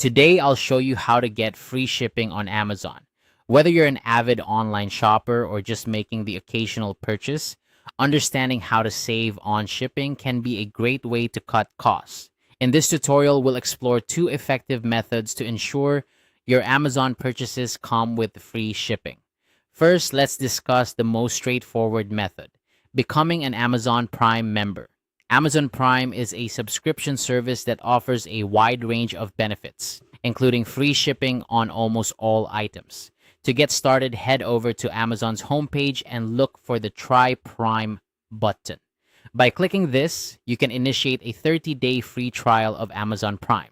Today, I'll show you how to get free shipping on Amazon. Whether you're an avid online shopper or just making the occasional purchase, understanding how to save on shipping can be a great way to cut costs. In this tutorial, we'll explore two effective methods to ensure your Amazon purchases come with free shipping. First, let's discuss the most straightforward method, becoming an Amazon Prime member. Amazon Prime is a subscription service that offers a wide range of benefits, including free shipping on almost all items. To get started, head over to Amazon's homepage and look for the Try Prime button. By clicking this, you can initiate a 30-day free trial of Amazon Prime.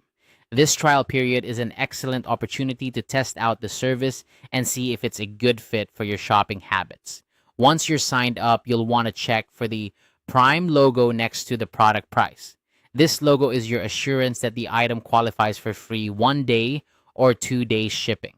This trial period is an excellent opportunity to test out the service and see if it's a good fit for your shopping habits. Once you're signed up, you'll want to check for the Prime logo next to the product price. This logo is your assurance that the item qualifies for free 1 day or 2 days shipping.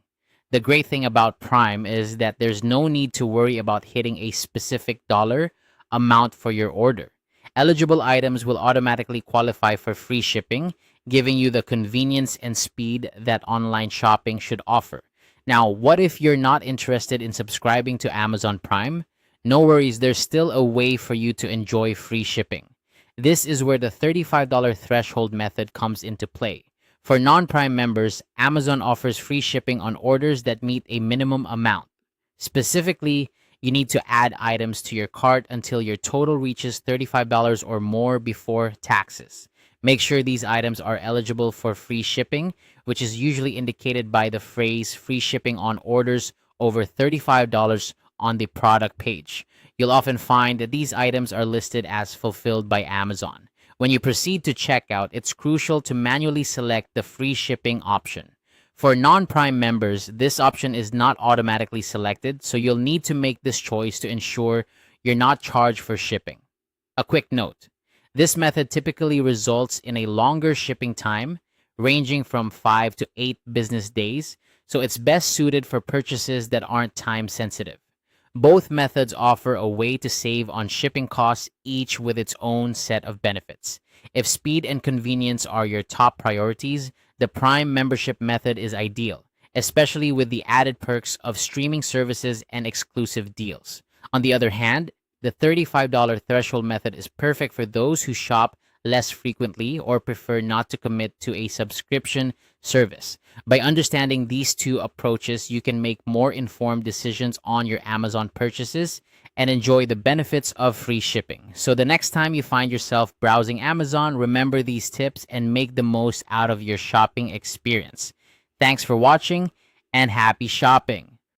The great thing about Prime is that there's no need to worry about hitting a specific dollar amount for your order. Eligible items will automatically qualify for free shipping, giving you the convenience and speed that online shopping should offer. Now, what if you're not interested in subscribing to Amazon Prime? No worries, there's still a way for you to enjoy free shipping. This is where the $35 threshold method comes into play. For non-Prime members, Amazon offers free shipping on orders that meet a minimum amount. Specifically, you need to add items to your cart until your total reaches $35 or more before taxes. Make sure these items are eligible for free shipping, which is usually indicated by the phrase free shipping on orders over $35 on the product page. You'll often find that these items are listed as fulfilled by Amazon. When you proceed to checkout, it's crucial to manually select the free shipping option. For non-Prime members, this option is not automatically selected, so you'll need to make this choice to ensure you're not charged for shipping. A quick note, this method typically results in a longer shipping time, ranging from 5 to 8 business days, so it's best suited for purchases that aren't time sensitive. Both methods offer a way to save on shipping costs, each with its own set of benefits. If speed and convenience are your top priorities, the Prime membership method is ideal, especially with the added perks of streaming services and exclusive deals. On the other hand, the $35 threshold method is perfect for those who shop less frequently or prefer not to commit to a subscription service. By understanding these two approaches, you can make more informed decisions on your Amazon purchases and enjoy the benefits of free shipping. So the next time you find yourself browsing Amazon, remember these tips and make the most out of your shopping experience. Thanks for watching and happy shopping!